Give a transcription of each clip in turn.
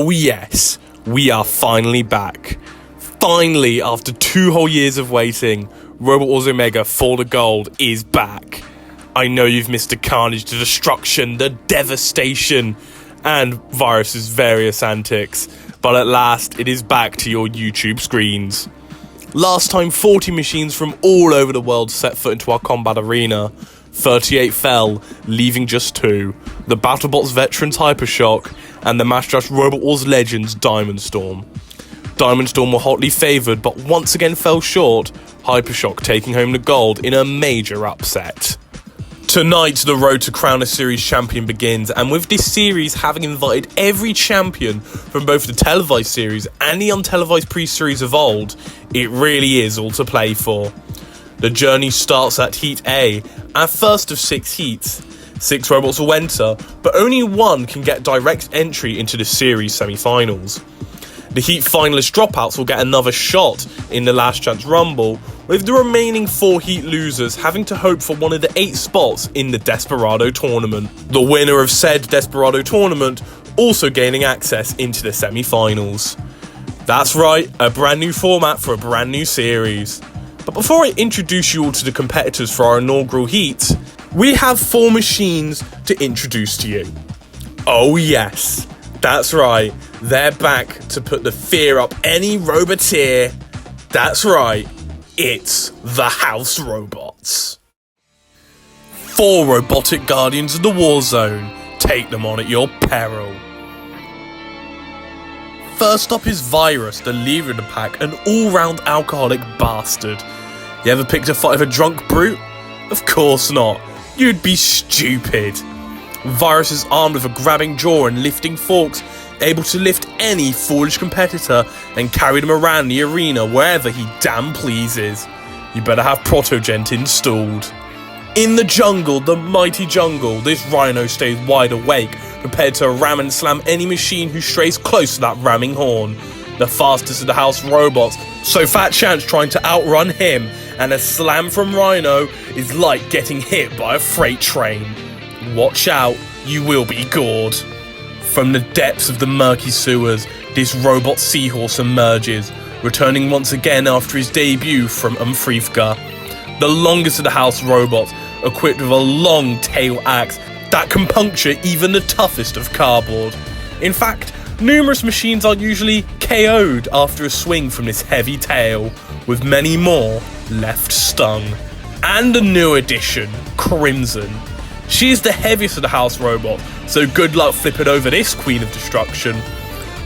Oh yes, we are finally back. Finally, after 2 whole years of waiting, Robot Wars Omega For the Gold is back. I know you've missed the carnage, the destruction, the devastation, and Virus's various antics, but at last it is back to your YouTube screens. Last time 40 machines from all over the world set foot into our combat arena. 38 fell, leaving just 2. The BattleBots veterans Hypershock and the Masterath Robot Wars legends Diamond Storm. Diamond Storm were hotly favoured but once again fell short, Hypershock taking home the gold in a major upset. Tonight the road to crown a series champion begins, and with this series having invited every champion from both the televised series and the untelevised pre-series of old, it really is all to play for. The journey starts at Heat A, our first of 6 heats. 6 robots will enter, but only 1 can get direct entry into the series semi-finals. The Heat finalist dropouts will get another shot in the Last Chance Rumble, with the remaining 4 Heat losers having to hope for one of the 8 spots in the Desperado tournament. The winner of said Desperado tournament also gaining access into the semi-finals. That's right, a brand new format for a brand new series. But before I introduce you all to the competitors for our inaugural heat, we have 4 machines to introduce to you. Oh yes, that's right, they're back to put the fear up any roboteer. That's right, it's the House Robots. 4 robotic guardians of the war zone. Take them on at your peril. First up is Virus, the leader of the pack, an all-round alcoholic bastard. You ever picked a fight with a drunk brute? Of course not. You'd be stupid. Virus is armed with a grabbing jaw and lifting forks, able to lift any foolish competitor and carry them around the arena wherever he damn pleases. You better have Protogent installed. In the jungle, the mighty jungle, this rhino stays wide awake, prepared to ram and slam any machine who strays close to that ramming horn. The fastest of the House Robots, so Fat Chance trying to outrun him, and a slam from Rhino is like getting hit by a freight train. Watch out, you will be gored. From the depths of the murky sewers, this robot seahorse emerges, returning once again after his debut from Umfrifka. The longest of the House Robots, equipped with a long tail axe that can puncture even the toughest of cardboard. In fact, numerous machines are usually KO'd after a swing from this heavy tail, with many more left stung. And a new addition, Crimson. She is the heaviest of the House Robot, so good luck flipping over this Queen of Destruction.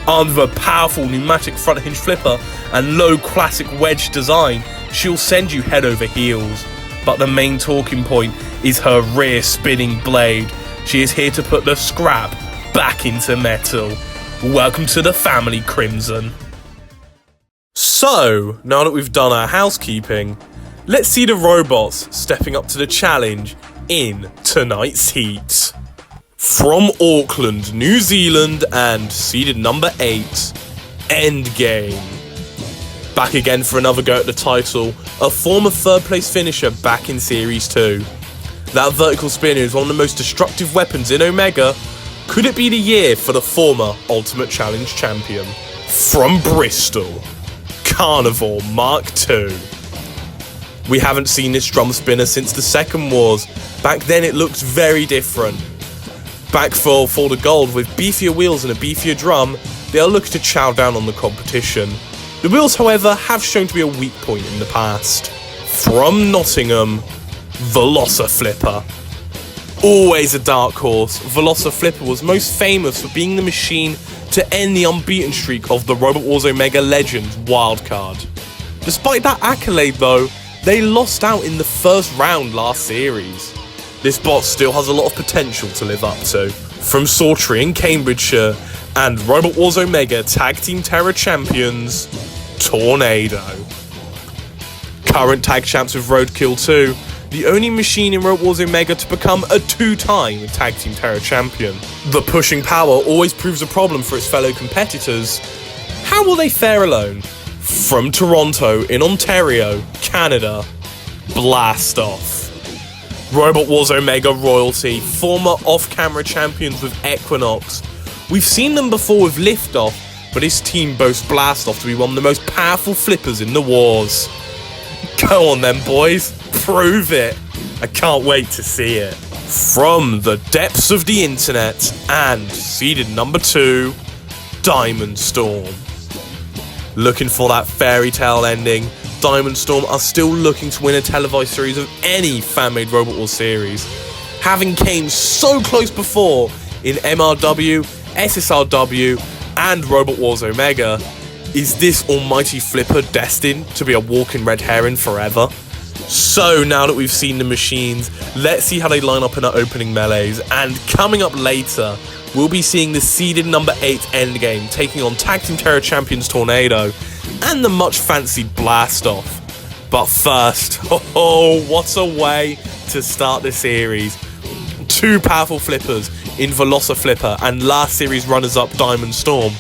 Armed with a powerful pneumatic front hinge flipper and low classic wedge design, she'll send you head over heels. But the main talking point is her rear spinning blade. She is here to put the scrap back into metal. Welcome to the family, Crimson. So, now that we've done our housekeeping, let's see the robots stepping up to the challenge in tonight's heat. From Auckland, New Zealand, and seeded number 8, Endgame. Back again for another go at the title, a former 3rd place finisher back in Series 2. That vertical spinner is one of the most destructive weapons in Omega. Could it be the year for the former Ultimate Challenge champion? From Bristol, Carnivore Mark II. We haven't seen this drum spinner since the Second Wars. Back then it looked very different. Back for the gold, with beefier wheels and a beefier drum, they are looking to chow down on the competition. The wheels, however, have shown to be a weak point in the past. From Nottingham, Velociflippa. Always a dark horse, Velociflippa was most famous for being the machine to end the unbeaten streak of the Robot Wars Omega Legends wildcard. Despite that accolade though, they lost out in the first round last series. This bot still has a lot of potential to live up to. From Sawtry in Cambridgeshire, and Robot Wars Omega Tag Team Terror Champions, Tornado. Current tag champs with Roadkill 2, the only machine in Robot Wars Omega to become a 2-time Tag Team Terror Champion. The pushing power always proves a problem for its fellow competitors. How will they fare alone? From Toronto in Ontario, Canada, Blast Off. Robot Wars Omega royalty, former off-camera champions with Equinox, We've seen them before with Liftoff, but this team boasts Blastoff to be one of the most powerful flippers in the wars. Go on then, boys. Prove it. I can't wait to see it. From the depths of the internet and seeded number 2, Diamond Storm. Looking for that fairy tale ending, Diamond Storm are still looking to win a televised series of any fan-made Robot Wars series. Having came so close before in MRW, SSRW, and Robot Wars Omega, is this almighty flipper destined to be a walking red herring forever? So now that we've seen the machines, let's see how they line up in our opening melees, and coming up later, we'll be seeing the seeded number 8 Endgame taking on Tag Team Terror Champions Tornado and the much fancied Blastoff. But first, what a way to start the series. 2 powerful flippers in Velociflippa and last series runners-up Diamond Storm,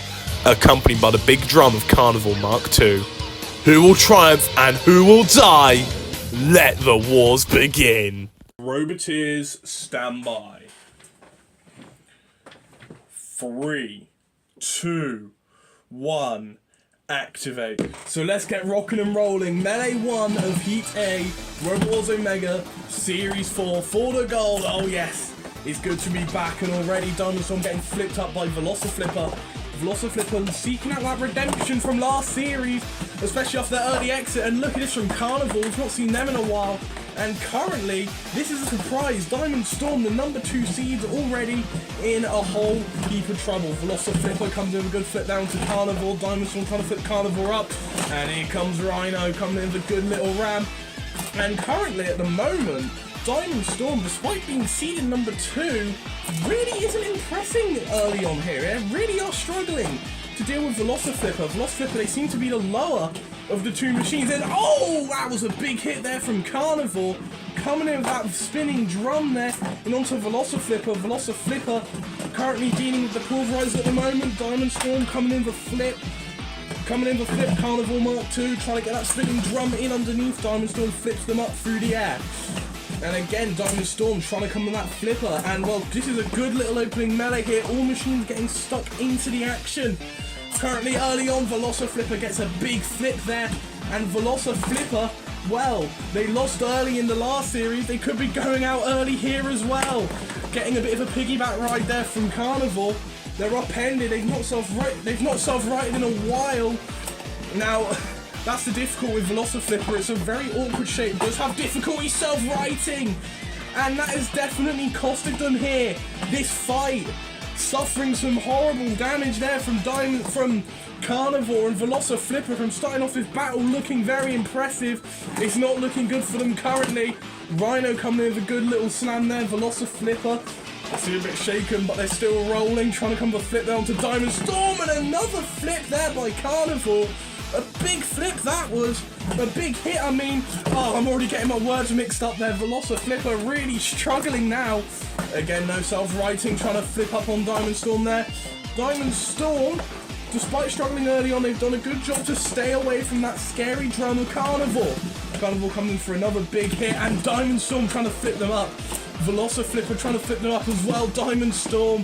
accompanied by the big drum of Carnival Mark II. Who will triumph and who will die? Let the wars begin. Roboteers, stand by. 3, 2, 1, activate. So let's get rocking and rolling. Melee 1 of Heat A, Robot Wars Omega, Series 4, for the gold. Oh yes, it's good to be back, and already Diamond Storm getting flipped up by Velociflippa. Velociflippa seeking out that redemption from last series, especially after their early exit. And look at this from Carnival, we've not seen them in a while. And currently, this is a surprise. Diamond Storm, the number 2 seeds, already in a whole heap of trouble. Velociflippa comes in with a good flip down to Carnival. Diamond Storm trying to flip Carnival up. And here comes Rhino coming in with a good little ram. And currently, at the moment, Diamond Storm, despite being seeded number 2, really isn't impressing early on here. They really are struggling to deal with Velociflippa. Velociflippa, they seem to be the lower of the 2 machines. And oh, that was a big hit there from Carnival. Coming in with that spinning drum there and onto Velociflippa. Velociflippa currently dealing with the pulverizer at the moment. Diamond Storm coming in with flip. Carnival Mark II, trying to get that spinning drum in underneath. Diamond Storm flips them up through the air. And again, Diamond Storm trying to come with that flipper. And well, this is a good little opening melee here. All machines getting stuck into the action. Currently early on, Velociflippa gets a big flip there. And Velociflippa, well, they lost early in the last series. They could be going out early here as well. Getting a bit of a piggyback ride there from Carnival. They're upended. They've not self-righted in a while. Now, that's the difficulty with Velociflippa. It's a very awkward shape. It does have difficulty self-righting. And that has definitely costed them here. This fight. Suffering some horrible damage there from Carnivore, and Velociflippa from starting off this battle looking very impressive. It's not looking good for them currently. Rhino coming in with a good little slam there. Velociflippa, they're a bit shaken, but they're still rolling, trying to come with a flip down to Diamond Storm, and another flip there by Carnivore. A big flip that was. A big hit, I mean. Oh, I'm already getting my words mixed up there. Velociflippa really struggling now. Again, no self-righting, trying to flip up on Diamond Storm there. Diamond Storm, despite struggling early on, they've done a good job to stay away from that scary drum of Carnivore. Carnivore coming for another big hit, and Diamond Storm trying to flip them up. Velociflippa trying to flip them up as well. Diamond Storm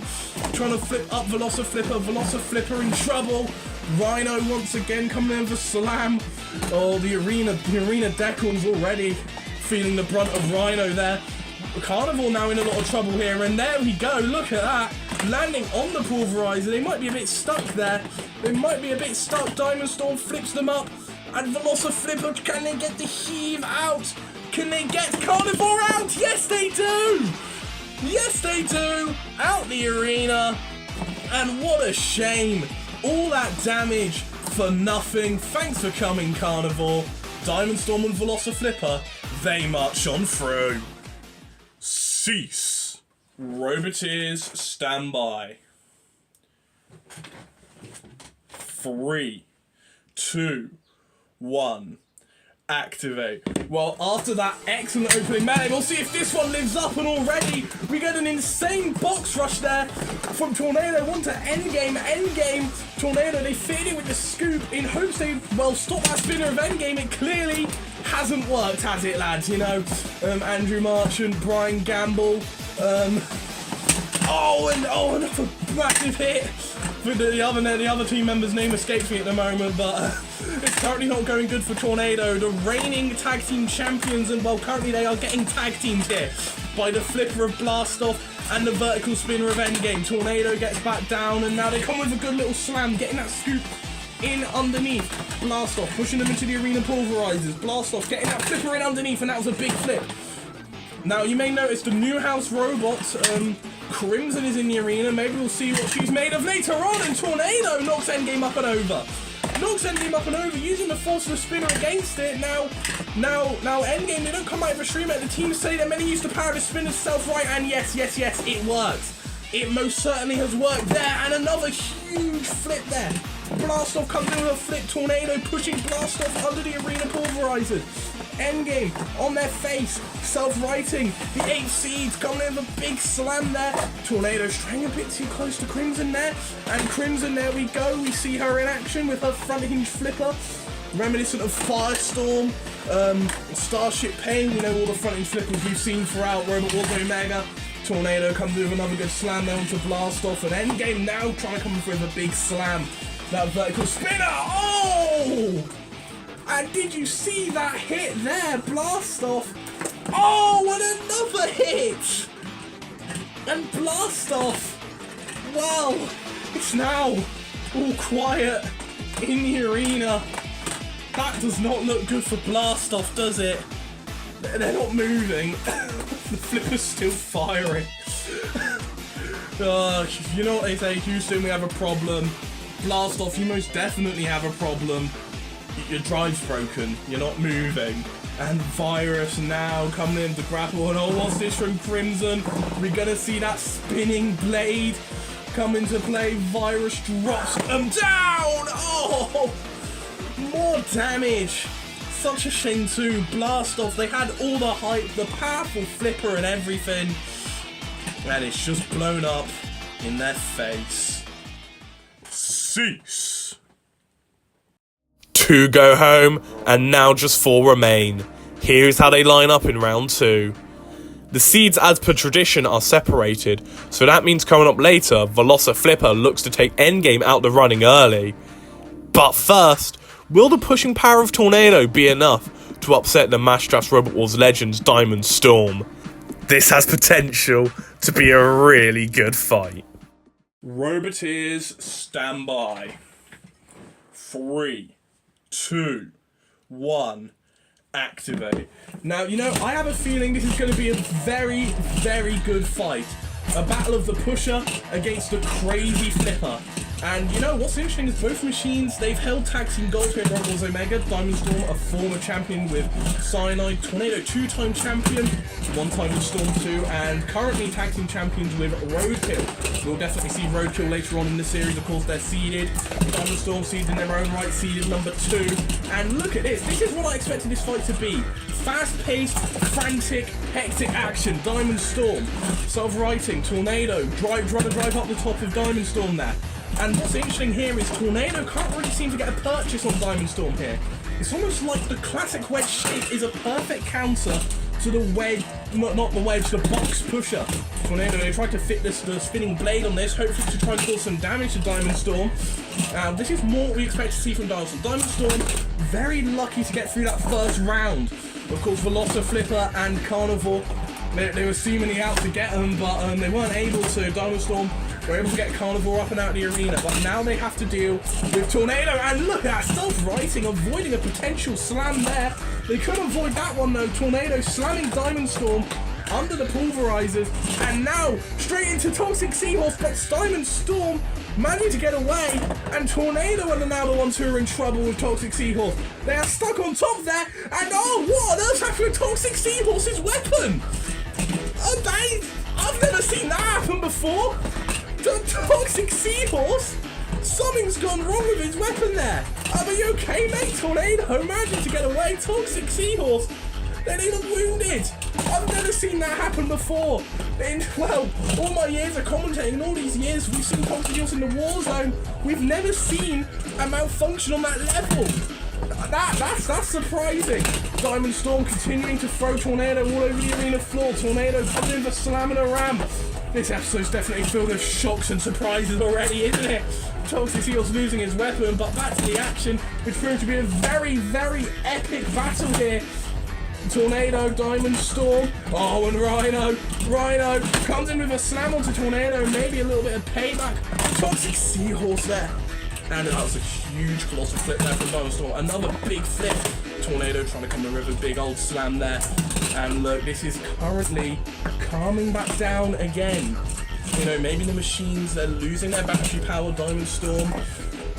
trying to flip up Velociflippa. Velociflippa in trouble. Rhino once again coming in for slam. Oh, the arena decals already feeling the brunt of Rhino there. Carnival now in a lot of trouble here, and there we go, look at that. Landing on the pulverizer. They might be a bit stuck there. Diamond Storm flips them up, and Velociflippa, can they get the heave out? Can they get Carnivore out? Yes, they do! Yes, they do! Out the arena. And what a shame. All that damage for nothing. Thanks for coming, Carnivore. Diamond Storm and Velociflippa, they march on through. Cease. Roboteers, stand by. 3, 2, 1. Activate. Well, after that excellent opening melee, we'll see if this one lives up, and already we get an insane box rush there from Tornado onto Endgame. Tornado, they fit in with the scoop in hopes they, well, stop that spinner of Endgame. It clearly hasn't worked, has it, lads? You know, Andrew Marchant, Brian Gamble, another massive hit with the other team member's name escapes me at the moment, but it's currently not going good for Tornado, the reigning tag team champions, and well, currently they are getting tag teamed here by the flipper of Blastoff and the vertical spinner of Endgame. Tornado gets back down, and now they come with a good little slam, getting that scoop in underneath. Blastoff pushing them into the arena pulverizers. Blastoff getting that flipper in underneath, and that was a big flip. Now, you may notice the new house robot, Crimson, is in the arena. Maybe we'll see what she's made of later on, and Tornado knocks Endgame up and over. Knocks Endgame up and over, using the force of the spinner against it. Now Endgame, they don't come out of a stream. The team say they're meant to use the power of the spinner's self-right, and yes, it worked. It most certainly has worked there, and another huge flip there. Blastoff comes in with a flip. Tornado pushing Blastoff under the arena pulverizers. Endgame on their face, self-righting. The 8 seeds coming in with a big slam there. Tornado straying a bit too close to Crimson there. And Crimson, there we go. We see her in action with her front hinge flipper. Reminiscent of Firestorm, Starship Pain. You know, all the front hinge flippers we've seen throughout Robot Wars Omega. Tornado comes in with another good slam there onto Blastoff. And Endgame now trying to come in with a big slam. That vertical spinner. Oh! And did you see that hit there, Blastoff? Oh, and another hit! And Blastoff, well, it's now all quiet in the arena. That does not look good for Blastoff, does it? They're not moving. The flipper's still firing. You know what they say, Houston, we have a problem. Blastoff, you most definitely have a problem. Your drive's broken, you're not moving. And Virus now coming in to grapple, and oh, what's this from Crimson? We're gonna see that spinning blade come into play. Virus drops them down! Oh! More damage! Such a shame too. Blastoff, they had all the hype, the powerful flipper and everything, and it's just blown up in their face. Cease. 2 go home, and now just 4 remain. Here's how they line up in round 2. The seeds, as per tradition, are separated, so that means coming up later, Velociflippa looks to take Endgame out the running early. But first, will the pushing power of Tornado be enough to upset the Masterath Robot Wars legends Diamond Storm? This has potential to be a really good fight. Roboteers, stand by. 3, 2, 1, activate. Now, you know, I have a feeling this is going to be a very, very good fight. A battle of the pusher against the crazy flipper. And you know, what's interesting is both machines, they've held tag team gold here at Robot Wars Omega. Diamond Storm, a former champion with Cyanide. Tornado, 2-time champion, 1-time with Storm 2, and currently tag team champions with Roadkill. We'll definitely see Roadkill later on in the series. Of course, they're seeded. Diamond Storm seeded in their own right, seeded number 2. And look at this. This is what I expected this fight to be. Fast-paced, frantic, hectic action. Diamond Storm, self-righting. Tornado, trying to drive up the top of Diamond Storm there. And what's interesting here is Tornado can't really seem to get a purchase on Diamond Storm here. It's almost like the classic wedge shape is a perfect counter to the wedge, not the wedge, the box pusher. Tornado, they tried to fit the spinning blade on this, hopefully to try and cause some damage to Diamond Storm. This is more what we expect to see from Diamond Storm. Diamond Storm, very lucky to get through that first round. Of course, Velociflippa and Carnivore, they were seemingly out to get them, but they weren't able to. Diamond Storm were able to get Carnivore up and out of the arena, but now they have to deal with Tornado, and look at that, self-righting, avoiding a potential slam there. They couldn't avoid that one though. Tornado slamming Diamond Storm under the pulverizers, and now straight into Toxic Seahorse, but Diamond Storm managing to get away, and Tornado are now the ones who are in trouble with Toxic Seahorse. They are stuck on top there, and oh, what on earth happened with Toxic Seahorse's weapon? I've never seen that happen before. Toxic Seahorse? Something's gone wrong with his weapon there. Are you okay, mate? Tornado managing to get away. Toxic Seahorse, they need him wounded. I've never seen that happen before. Well, all my years of commentating, and all these years we've seen Toxic Seahorse in the war zone, we've never seen a malfunction on that level. That's surprising. Diamond Storm continuing to throw Tornado all over the arena floor. Tornado comes in for slamming a ram. This episode's definitely filled with shocks and surprises already, isn't it? Toxic Seal's losing his weapon, but back to the action, which proved to be a very, very epic battle here. Tornado, Diamond Storm, oh, and Rhino comes in with a slam onto Tornado, maybe a little bit of payback. Toxic Seahorse there. And that was a huge colossal flip there from Diamond Storm. Another big flip. Tornado trying to come in with a big old slam there. And look, this is currently calming back down again. You know, maybe the machines, they're losing their battery power. Diamond Storm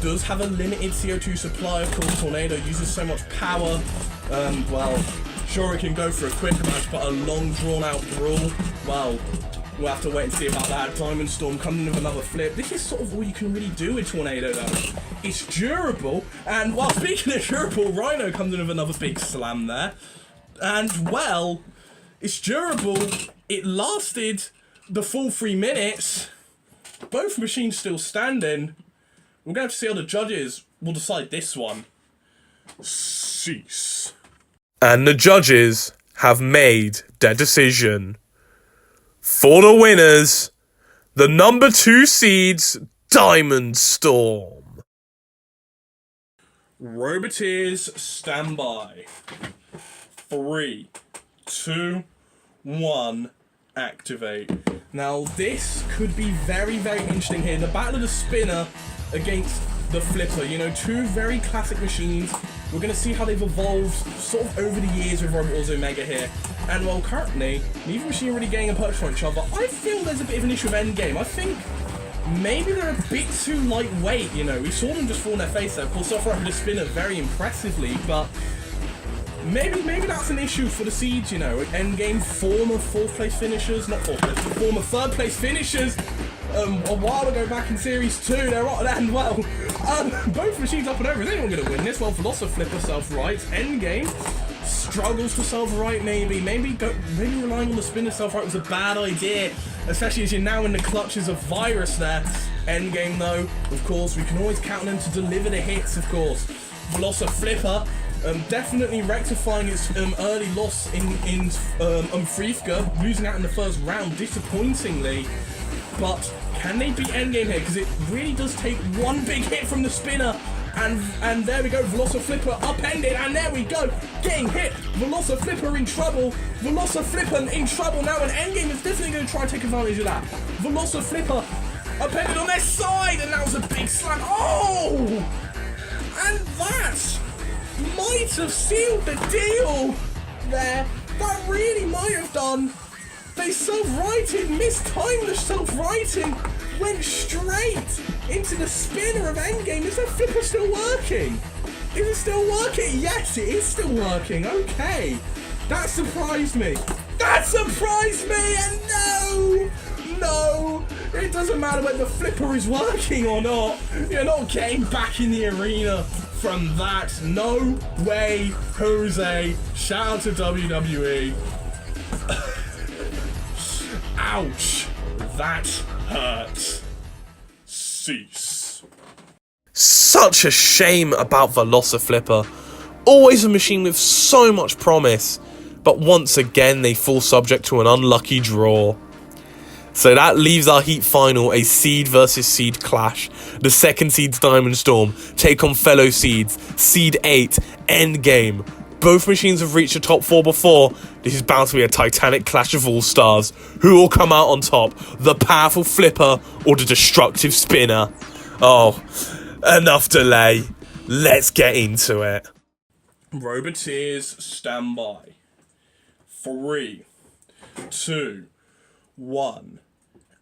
does have a limited CO2 supply. Of course, Tornado uses so much power. Well, sure, it can go for a quicker match, but a long, drawn-out brawl, well, we'll have to wait and see about that. Diamond Storm coming in with another flip. This is sort of all you can really do with Tornado, though. It's durable, and while speaking of durable, Rhino comes in with another big slam there. And, well, it's durable. It lasted the full 3 minutes. Both machines still standing. We're going to have to see how the judges will decide this one. Cease. And the judges have made their decision. For the winners, the number 2 seeds, Diamond Storm. Roboteers, stand by. 3, 2, 1, activate. Now this could be very, very interesting here. The Battle of the Spinner against the Flipper. You know, 2 very classic machines. We're going to see how they've evolved sort of over the years with Robot Wars Omega here. And while currently, neither machine are really getting a perch on each other, I feel there's a bit of an issue with Endgame. I think maybe they're a bit too lightweight, you know. We saw them just fall on their face there. Of course, off-road the Spinner very impressively, but maybe that's an issue for the Siege, you know. Endgame, former 4th place finishers, not 4th place, but former 3rd place finishers. A while ago back in Series 2, they're on, and well, both machines up and over. Is anyone going to win this? Well, Velociflippa self-rights. Endgame struggles to self-right, maybe relying on the Spinner self-right was a bad idea, especially as you're now in the clutches of Virus there. Endgame, though, of course, we can always count on them to deliver the hits, of course. Velociflippa definitely rectifying its early loss in Frifka, losing out in the first round, disappointingly. But can they beat Endgame here? Because it really does take one big hit from the Spinner. And there we go, Velociflippa upended, and there we go, getting hit. Velociflippa in trouble. Velociflippa in trouble now, and Endgame is definitely going to try and take advantage of that. Velociflippa upended on their side, and that was a big slam. Oh! And that might have sealed the deal there. That really might have done. They self-righted, mistimed the self-righting, went straight into the Spinner of Endgame. Is that flipper still working? Is it still working? Yes, it is still working. Okay. That surprised me. That surprised me, and no, it doesn't matter whether the flipper is working or not. You're not getting back in the arena from that. No way, Jose. Shout out to WWE. Ouch. That hurt. Cease. Such a shame about Velociflippa. Always a machine with so much promise, but once again they fall subject to an unlucky draw. So that leaves our heat final a seed versus seed clash. The 2nd seed's Diamond Storm take on fellow seeds, Seed 8, Endgame. Both machines have reached the top 4 before. This is bound to be a titanic clash of all-stars. Who will come out on top? The powerful Flipper or the destructive Spinner? Oh, enough delay. Let's get into it. Roboteers, stand by. 3, 2, 1,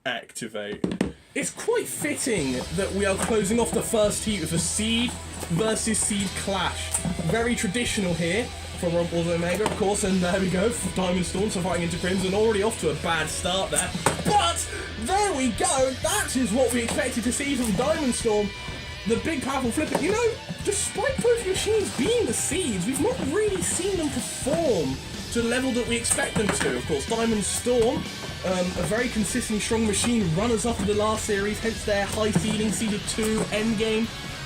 activate. It's quite fitting that we are closing off the first heat with a seed versus seed clash. Very traditional here for Robot Wars Omega, of course, and there we go, Diamond Storm fighting into Crimson, already off to a bad start there. But there we go, that is what we expected to see from Diamond Storm. The big powerful flipper. You know, despite both machines being the seeds, we've not really seen them perform to the level that we expect them to. Of course, Diamond Storm, a very consistently strong machine, runners-up of the last series, hence their high seeding, seeded 2, Endgame,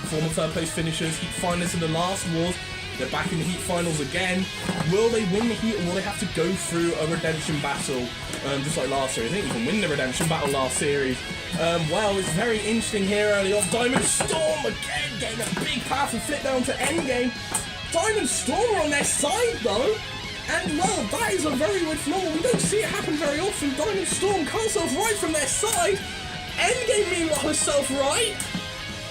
former 3rd place finishers, heat finalists in the last wars. They're back in the Heat finals again. Will they win the Heat, or will they have to go through a redemption battle, just like last series? They didn't even win the redemption battle last series. Well, it's very interesting here early on. Diamond Storm again getting a big powerful flip down to Endgame. Diamond Storm are on their side though. And well, that is a very weird flaw. We don't see it happen very often. Diamond Storm can't self-right from their side. Endgame meanwhile herself right.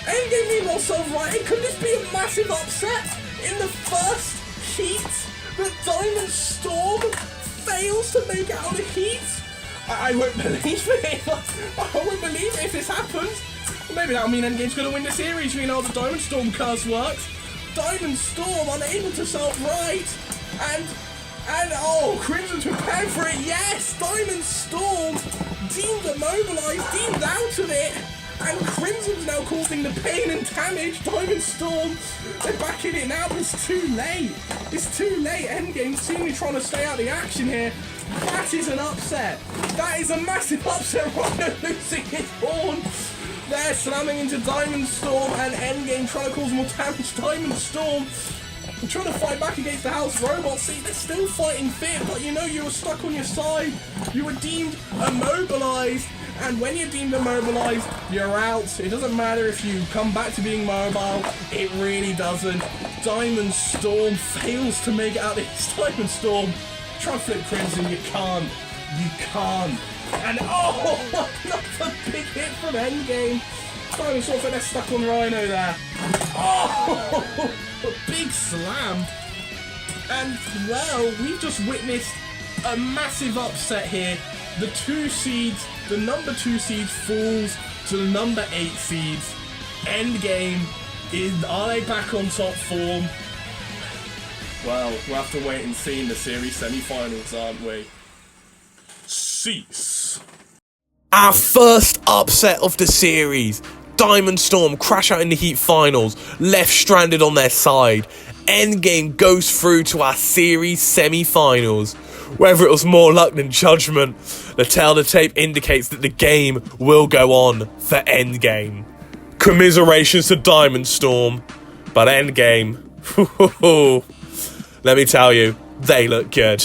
Endgame meanwhile self-right. And could this be a massive upset in the first heat that Diamond Storm fails to make it out of the heat? I won't believe it. I won't believe it if this happens. Maybe that'll mean Endgame's going to win the series. You know how the Diamond Storm curse works. Diamond Storm unable to self-right. And oh, Crimson's prepared for it, yes! Diamond Storm deemed immobilized, deemed out of it, and Crimson's now causing the pain and damage. Diamond Storm, they're back in it now, but it's too late. It's too late. Endgame seemingly trying to stay out of the action here. That is an upset. That is a massive upset. Rhino losing his horn. They're slamming into Diamond Storm, and Endgame trying to cause more damage. Diamond Storm trying to fight back against the House Robots. See, they're still fighting fit, but you know you were stuck on your side. You were deemed immobilized, and when you're deemed immobilized, you're out. It doesn't matter if you come back to being mobile. It really doesn't. Diamond Storm fails to make it out of this. Diamond Storm, try to flip Crimson. You can't. You can't. And oh, another big hit from Endgame. Diamond Storm, they're stuck on Rhino there. Oh, a big slam. And well, we've just witnessed a massive upset here. The number 2 seeds falls to the number 8 seeds. Endgame are they back on top form? Well, we'll have to wait and see in the series semi-finals, aren't we? Cease. Our first upset of the series. Diamond Storm crash out in the Heat finals, left stranded on their side. Endgame goes through to our series semi-finals. Whether it was more luck than judgment, the tail of the tape indicates that the game will go on for Endgame. Commiserations to Diamond Storm, but Endgame, let me tell you, they look good.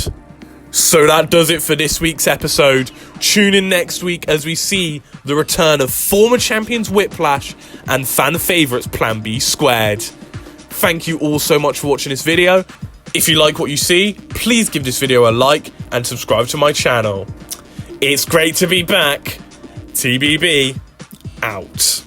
So that does it for this week's episode. Tune in next week as we see the return of former champions Whiplash and fan favourites Plan B Squared. Thank you all so much for watching this video. If you like what you see, please give this video a like and subscribe to my channel. It's great to be back. TBB, out.